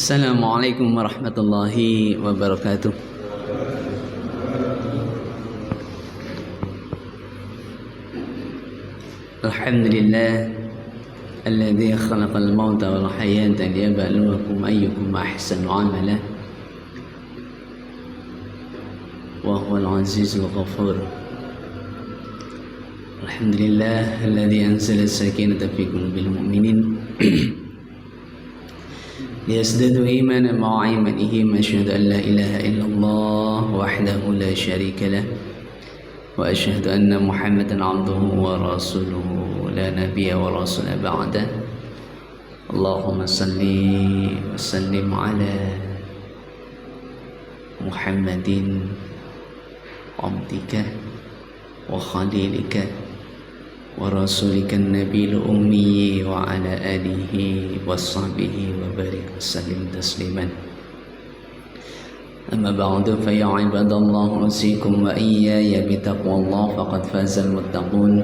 Assalamualaikum warahmatullahi wabarakatuh. Alhamdulillah alladzi khalaqal mauta wal hayata liyabluwakum ayyukum ahsanu amala wa huwal azizul ghafur. Alhamdulillah alladzi anzala as-sakinata fi qulubil mu'minin ليزدادوا إيمانا مع إيمانهم أشهد أن لا إله إلا الله وحده لا شريك له وأشهد أن محمدا عبده ورسوله لا نبي ورسول بعده اللهم صل وسلم على محمد عبدك وخليلك ورسولك النبي الأمي وعلى آله وصحبه وبارك وسلم تسليما. أما بعد فيا عباد الله أوصيكم وإياي بتقوى الله فقد فاز المتقون.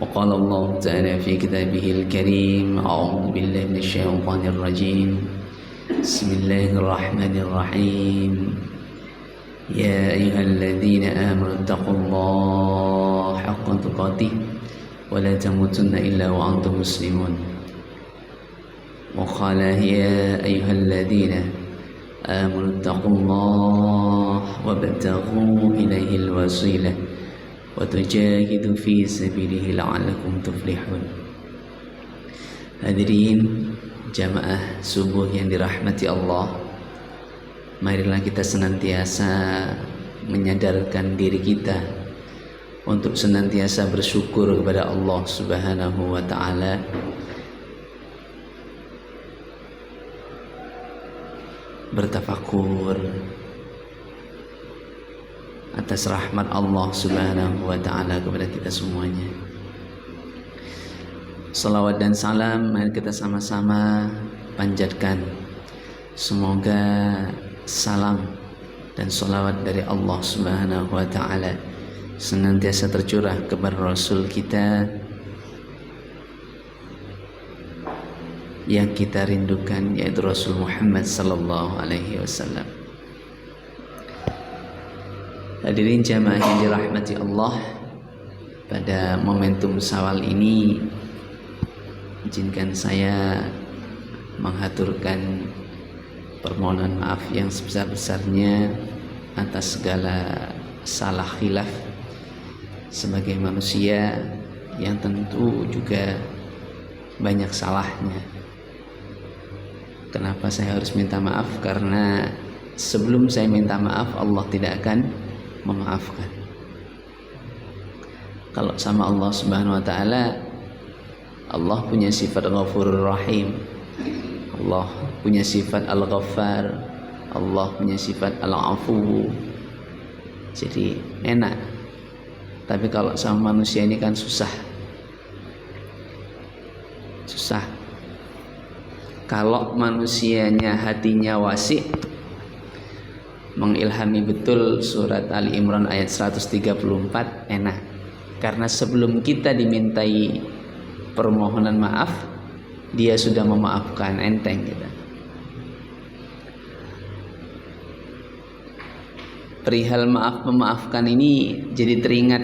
وقال الله تعالى في كتابه الكريم أعوذ بالله من الشيطان الرجيم بسم الله الرحمن الرحيم يا أيها الذين آمنوا اتقوا الله حق تقاته ولا تموتن إلا وأنتم مسلمون. وقال يا أيها الذين آمنوا اتقوا الله وابتغوا إليه الوسيلة وتجاهدوا في سبيله لعلكم تفلحون. Hadirin jamaah subuh yang dirahmati Allah, marilah kita senantiasa menyadarkan diri kita untuk senantiasa bersyukur kepada Allah Subhanahu wa ta'ala, bertafakur atas rahmat Allah Subhanahu wa ta'ala kepada kita semuanya. Salawat dan salam mari kita sama-sama panjatkan. Semoga salam dan salawat dari Allah Subhanahu wa ta'ala senantiasa tercurah kepada Rasul kita yang kita rindukan, yaitu Rasul Muhammad sallallahu alaihi wasallam. Hadirin jamaah yang dirahmati Allah, pada momentum Syawal ini izinkan saya menghaturkan permohonan maaf yang sebesar-besarnya atas segala salah khilaf sebagai manusia yang tentu juga banyak salahnya. Kenapa saya harus minta maaf? Karena sebelum saya minta maaf Allah tidak akan memaafkan. Kalau sama Allah Subhanahu wa ta'ala, Allah punya sifat Ghafurur Rahim, Allah punya sifat Al-Ghaffar, Allah punya sifat Al-Afu. Jadi enak. Tapi kalau sama manusia ini kan susah. Kalau manusianya hatinya wasi', mengilhami betul surat Ali Imran ayat 134, enak. Karena sebelum kita dimintai permohonan maaf, dia sudah memaafkan, enteng kita. Perihal maaf memaafkan ini jadi teringat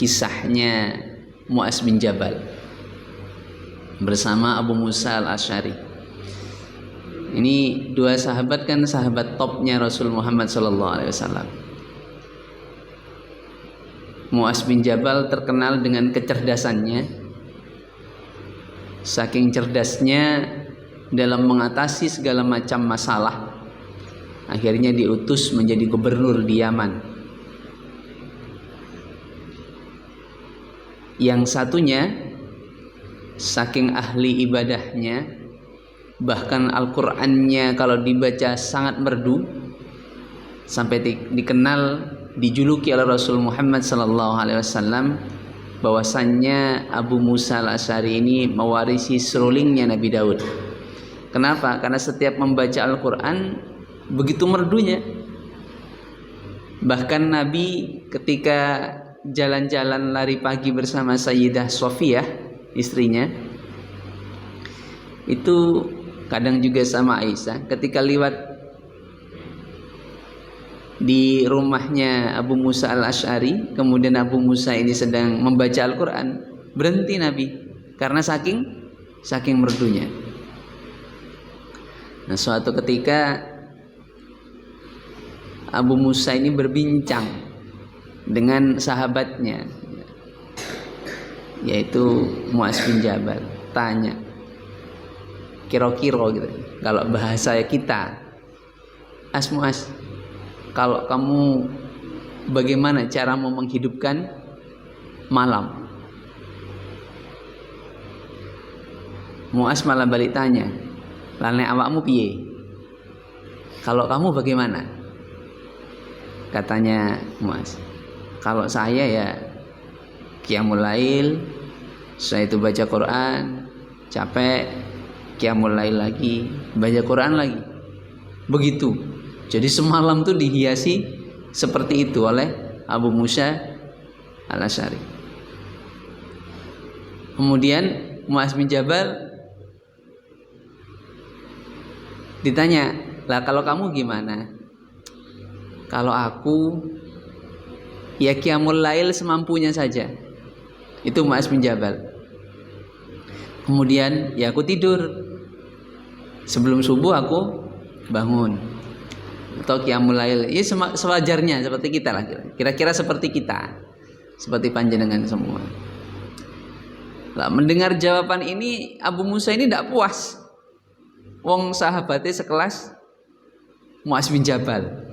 kisahnya Mu'adz bin Jabal bersama Abu Musa al-Asy'ari. Ini dua sahabat kan sahabat topnya Rasul Muhammad SAW. Mu'adz bin Jabal terkenal dengan kecerdasannya. Saking cerdasnya dalam mengatasi segala macam masalah, akhirnya diutus menjadi gubernur di Yaman. Yang satunya saking ahli ibadahnya, bahkan Al-Qur'annya kalau dibaca sangat merdu, sampai dikenal, dijuluki oleh Rasul Muhammad SAW bahwasannya Abu Musa al-Asy'ari ini mewarisi serulingnya Nabi Daud. Kenapa? Karena setiap membaca Al-Quran begitu merdunya. Bahkan Nabi ketika jalan-jalan lari pagi bersama Sayyidah Sofiyah, istrinya, itu kadang juga sama Aisyah, ketika lewat di rumahnya Abu Musa al-Asy'ari, kemudian Abu Musa ini sedang membaca Al-Quran, berhenti Nabi karena saking merdunya. Nah, suatu ketika Abu Musa ini berbincang dengan sahabatnya, yaitu Mu'az bin Jabal. Tanya, kira-kira gitu, kalau bahasa kita, Mu'az, kalau kamu bagaimana cara mau menghidupkan malam? Mu'az malah balik tanya, lane awakmu piye? Kalau kamu bagaimana? Katanya Mu'az, kalau saya ya qiyamul lail, setelah itu baca Quran, capek, qiyamul lail lagi, baca Quran lagi. Begitu. Jadi semalam tuh dihiasi seperti itu oleh Abu Musa al-Asy'ari. Kemudian Mu'az bin Jabal ditanya, lah kalau kamu gimana? Kalau aku ya qiyamul lail semampunya saja. Itu Mu'az bin Jabal. Kemudian ya aku tidur, sebelum subuh aku bangun, atau qiyamul lail ya sewajarnya seperti kita lah, kira-kira seperti kita, seperti panjenengan semua. Lah, mendengar jawaban ini Abu Musa ini tidak puas. Wong sahabatnya sekelas Mu'az bin Jabal.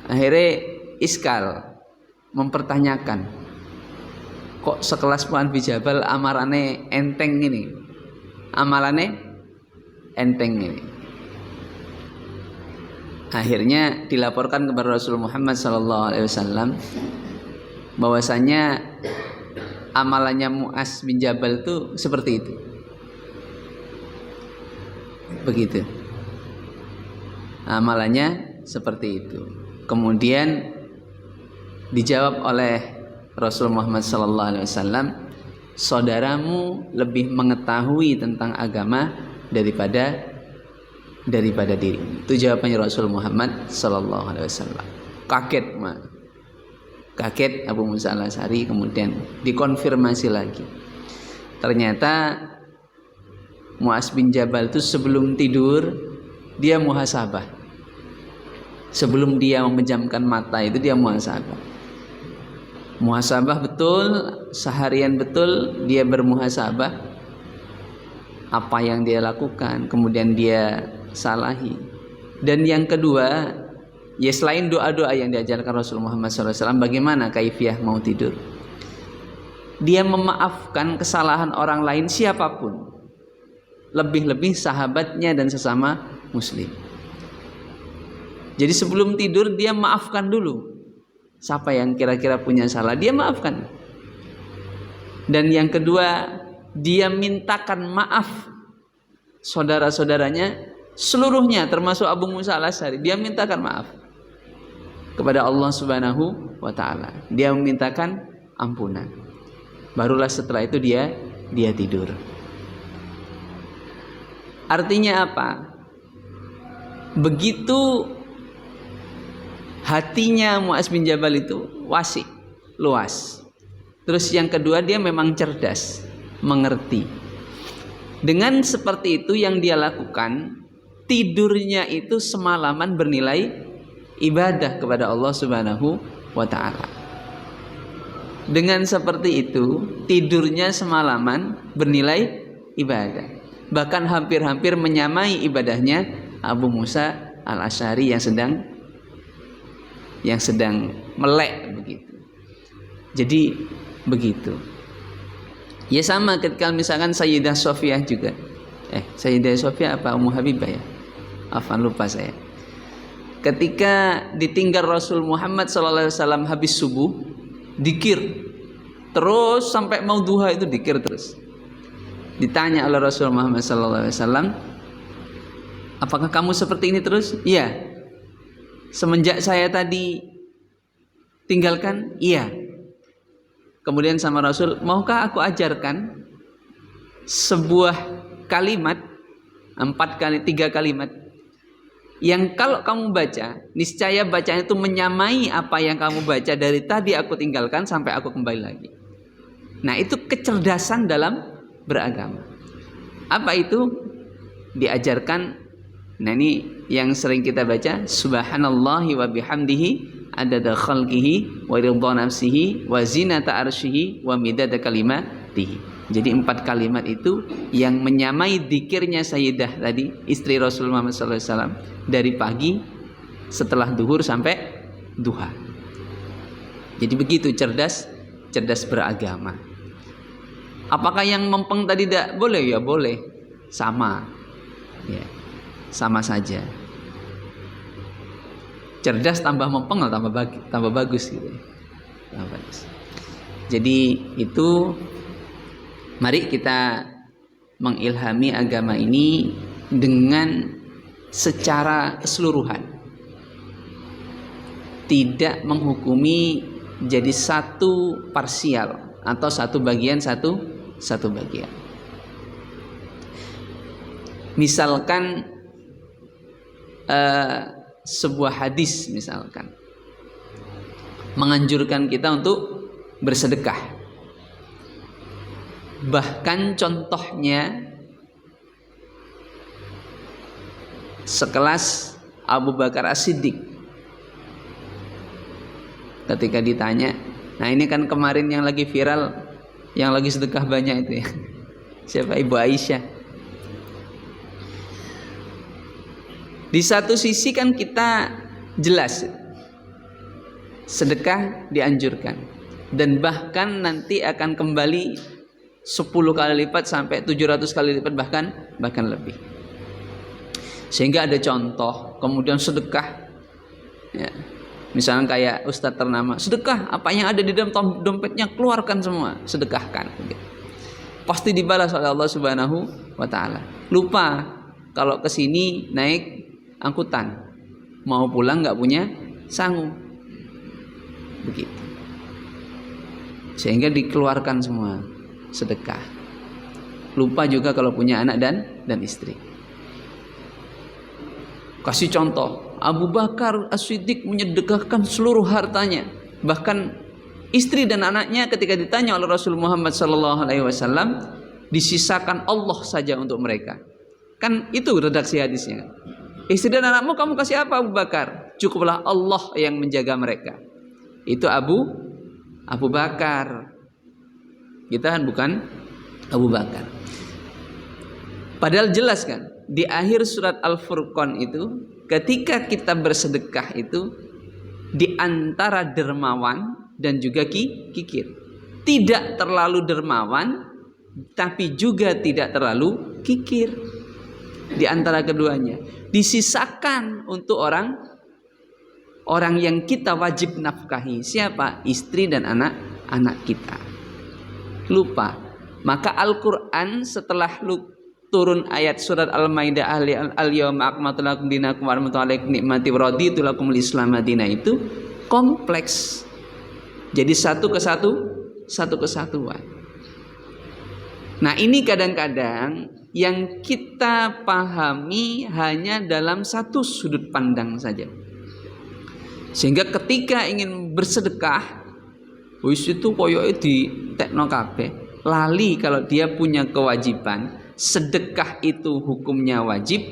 Akhirnya iskal, mempertanyakan, kok sekelas Mu'az bin Jabal amarane enteng ini, amalannya enteng ini. Akhirnya dilaporkan kepada Rasul Muhammad SAW bahwasanya amalannya Mu'az bin Jabal itu seperti itu. Begitu. Amalannya seperti itu. Kemudian dijawab oleh Rasul Muhammad SAW, saudaramu lebih mengetahui tentang agama daripada dirimu. Itu jawabannya Rasul Muhammad SAW. Kaget Abu Musa al-Asy'ari, kemudian dikonfirmasi lagi. Ternyata Mu'az bin Jabal itu sebelum tidur dia muhasabah. Sebelum dia memejamkan mata itu dia muhasabah. Muhasabah betul, seharian betul dia bermuhasabah apa yang dia lakukan, kemudian dia salahi. Dan yang kedua, ya selain doa-doa yang diajarkan Rasul Muhammad SAW, bagaimana kaifiyah mau tidur? Dia memaafkan kesalahan orang lain siapapun, lebih-lebih sahabatnya dan sesama muslim. Jadi sebelum tidur dia maafkan dulu. Siapa yang kira-kira punya salah, dia maafkan. Dan yang kedua, dia mintakan maaf saudara-saudaranya seluruhnya, termasuk Abu Musa al-Asy'ari. Dia mintakan maaf kepada Allah Subhanahu wa taala. Dia memintakan ampunan. Barulah setelah itu dia tidur. Artinya apa? Begitu hatinya Mu'az bin Jabal itu wasi, luas. Terus yang kedua, dia memang cerdas, mengerti. Dengan seperti itu yang dia lakukan, tidurnya itu semalaman bernilai ibadah kepada Allah Subhanahu wa taala. Dengan seperti itu, tidurnya semalaman bernilai ibadah. Bahkan hampir-hampir menyamai ibadahnya Abu Musa al-Asy'ari yang sedang melek begitu. Jadi begitu. Ya sama ketika misalkan Sayyidah Sofiyah juga. Sayyidah Sofiyah apa Ummu Habibah ya? Afan, lupa saya. Ketika ditinggal Rasul Muhammad SAW habis subuh, dikir terus sampai mau duha, itu dikir terus. Ditanya oleh Rasul Muhammad SAW, apakah kamu seperti ini terus? Iya. Semenjak saya tadi tinggalkan? Iya. Kemudian sama Rasul, maukah aku ajarkan sebuah kalimat 3 kalimat yang kalau kamu baca, niscaya bacaan itu menyamai apa yang kamu baca dari tadi aku tinggalkan sampai aku kembali lagi. Nah, itu kecerdasan dalam beragama. Apa itu? Diajarkan. Nah, ini yang sering kita baca, subhanallahi wa bihamdihi adada khalqihi wa ridha nafsihi wa zinata arsyihi wa midada kalimatihi. Jadi 4 kalimat itu yang menyamai dzikirnya Sayyidah tadi, istri Rasulullah SAW, dari pagi setelah duhur sampai duha. Jadi begitu cerdas beragama. Apakah yang mempeng tadi tidak boleh? Ya boleh, sama, ya, sama saja. Cerdas tambah mempeng tambah bagus gitu. Tambah bagus. Jadi itu, mari kita mengilhami agama ini dengan secara keseluruhan, tidak menghukumi jadi satu parsial atau satu bagian. Misalkan sebuah hadis misalkan menganjurkan kita untuk bersedekah, bahkan contohnya sekelas Abu Bakar As-Siddiq ketika ditanya, nah ini kan kemarin yang lagi viral, yang lagi sedekah banyak itu ya, siapa? Ibu Aisyah. Di satu sisi kan kita jelas sedekah dianjurkan, dan bahkan nanti akan kembali 10 kali lipat sampai 700 kali lipat, bahkan lebih. Sehingga ada contoh kemudian sedekah, ya, misalnya kayak ustadz ternama, sedekah apa yang ada di dalam dompetnya keluarkan semua, sedekahkan, pasti dibalas oleh Allah Subhanahu wa Ta'ala. Lupa kalau kesini naik angkutan, mau pulang nggak punya sangu, begitu, sehingga dikeluarkan semua sedekah. Lupa juga kalau punya anak dan istri. Kasih contoh, Abu Bakar As-Siddiq menyedekahkan seluruh hartanya, bahkan istri dan anaknya ketika ditanya oleh Rasul Muhammad SAW, disisakan Allah saja untuk mereka. Kan itu redaksi hadisnya. Istri dan anakmu kamu kasih apa Abu Bakar? Cukuplah Allah yang menjaga mereka. Itu Abu Bakar. Kita kan bukan Abu Bakar. Padahal jelas kan di akhir surat Al-Furqan itu, ketika kita bersedekah itu di antara dermawan dan juga kikir. Tidak terlalu dermawan tapi juga tidak terlalu kikir. Di antara keduanya disisakan untuk orang yang kita wajib nafkahi. Siapa? Istri dan anak kita. Lupa. Maka Al-Quran setelah turun ayat surat Al-Maidah al-yawma akmaltu lakum dinakum wa atmamtu alaikum ni'mati wa raditu lakumul Islam madina, itu kompleks. Jadi satu kesatuan. Nah, ini kadang-kadang yang kita pahami hanya dalam satu sudut pandang saja. Sehingga ketika ingin bersedekah, wis itu koyoke di tekno kabeh, lali kalau dia punya kewajiban. Sedekah itu hukumnya wajib,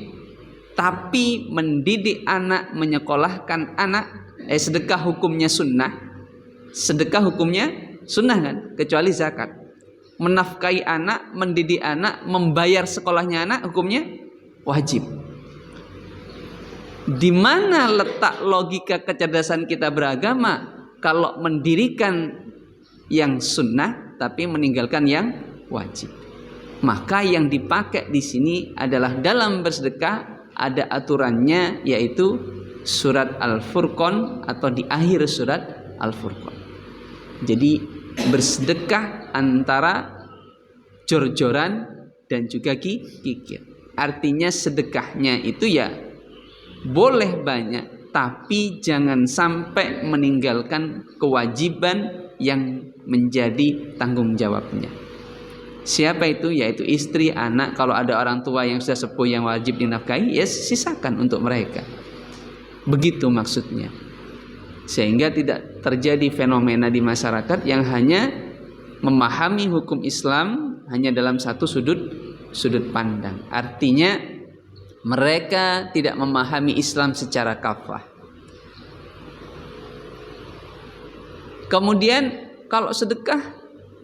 tapi mendidik anak, menyekolahkan anak, sedekah hukumnya sunnah. Sedekah hukumnya sunnah kan, kecuali zakat. Menafkahi anak, mendidik anak, membayar sekolahnya anak, hukumnya wajib. Di mana letak logika kecerdasan kita beragama kalau mendirikan yang sunnah tapi meninggalkan yang wajib? Maka yang dipakai di sini adalah dalam bersedekah ada aturannya, yaitu surat Al-Furqan atau di akhir surat Al-Furqan. Jadi bersedekah antara jor-joran dan juga kikir. Artinya sedekahnya itu ya boleh banyak, tapi jangan sampai meninggalkan kewajiban yang menjadi tanggung jawabnya. Siapa itu? Yaitu istri, anak. Kalau ada orang tua yang sudah sepuh yang wajib dinafkahi, ya sisakan untuk mereka. Begitu maksudnya. Sehingga tidak terjadi fenomena di masyarakat yang hanya memahami hukum Islam hanya dalam satu sudut pandang. Artinya mereka tidak memahami Islam secara kafah. Kemudian kalau sedekah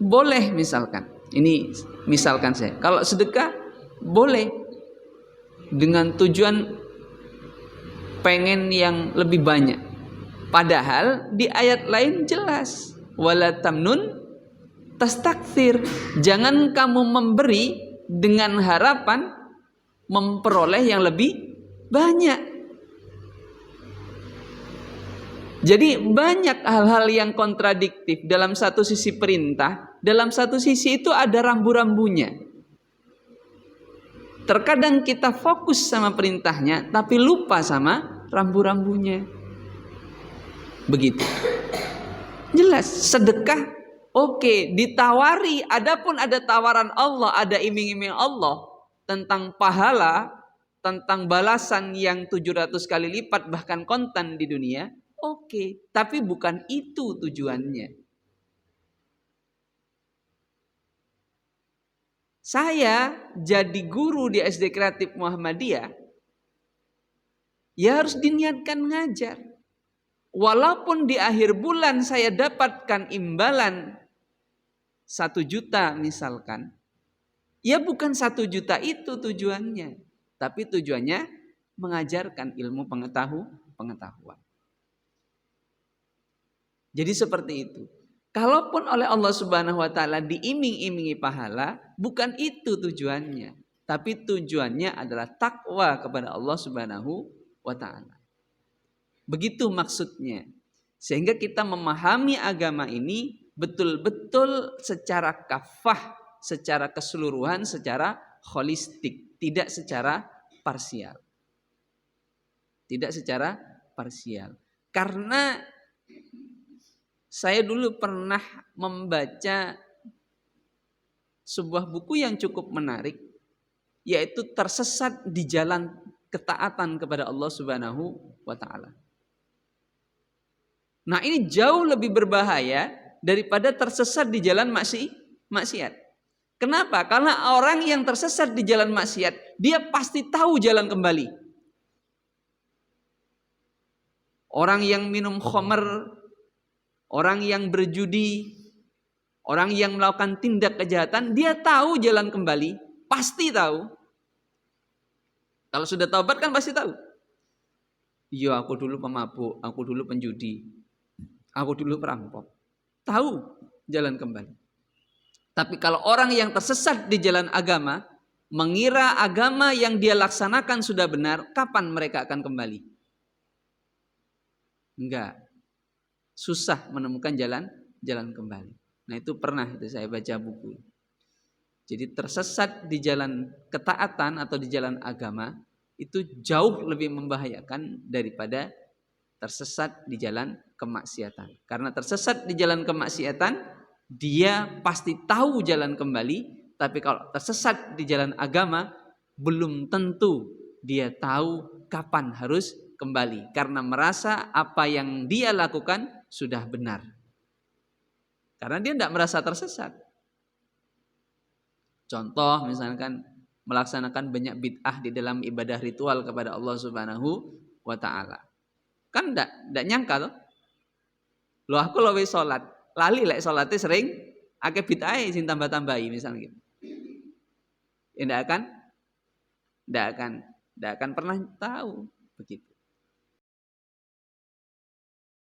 boleh misalkan. Ini misalkan saya. Kalau sedekah boleh dengan tujuan pengen yang lebih banyak. Padahal di ayat lain jelas, wala tamnun tastakthir. Jangan kamu memberi dengan harapan memperoleh yang lebih banyak. Jadi banyak hal-hal yang kontradiktif. Dalam satu sisi perintah, dalam satu sisi itu ada rambu-rambunya. Terkadang kita fokus sama perintahnya, tapi lupa sama rambu-rambunya. Begitu. Jelas sedekah oke, ditawari. Adapun ada tawaran Allah, ada iming-iming Allah tentang pahala, tentang balasan yang 700 kali lipat bahkan kontan di dunia. Oke, tapi bukan itu tujuannya. Saya jadi guru di SD Kreatif Muhammadiyah, ya harus diniatkan ngajar. Walaupun di akhir bulan saya dapatkan imbalan 1 juta misalkan, ya bukan 1 juta itu tujuannya, tapi tujuannya mengajarkan ilmu pengetahuan. Jadi seperti itu. Kalaupun oleh Allah Subhanahu wa taala diiming-imingi pahala, bukan itu tujuannya, tapi tujuannya adalah takwa kepada Allah Subhanahu wa taala. Begitu maksudnya. Sehingga kita memahami agama ini betul-betul secara kafah, secara keseluruhan, secara holistik, tidak secara parsial. Tidak secara parsial. Karena saya dulu pernah membaca sebuah buku yang cukup menarik, yaitu Tersesat di Jalan Ketaatan kepada Allah Subhanahu wa taala. Nah, ini jauh lebih berbahaya daripada tersesat di jalan maksiat. Kenapa? Karena orang yang tersesat di jalan maksiat, dia pasti tahu jalan kembali. Orang yang minum khamr, orang yang berjudi, orang yang melakukan tindak kejahatan, dia tahu jalan kembali, pasti tahu. Kalau sudah taubat kan pasti tahu. Iya, aku dulu pemabuk, aku dulu penjudi. Aku dulu perampok. Tahu jalan kembali. Tapi kalau orang yang tersesat di jalan agama, mengira agama yang dia laksanakan sudah benar, kapan mereka akan kembali? Enggak. Susah menemukan jalan kembali. Nah, itu pernah itu saya baca buku. Jadi tersesat di jalan ketaatan atau di jalan agama itu jauh lebih membahayakan daripada tersesat di jalan kemaksiatan. Karena tersesat di jalan kemaksiatan, dia pasti tahu jalan kembali. Tapi kalau tersesat di jalan agama, belum tentu dia tahu kapan harus kembali. Karena merasa apa yang dia lakukan sudah benar. Karena dia tidak merasa tersesat. Contoh misalkan melaksanakan banyak bid'ah di dalam ibadah ritual kepada Allah Subhanahu wa taala. Kan ndak nyangka loh. Loh aku lebih sholat, lali lek sholatnya sering akeh bid'ah sing tambah-tambahi misalnya gitu. Ya ndak akan pernah tahu begitu.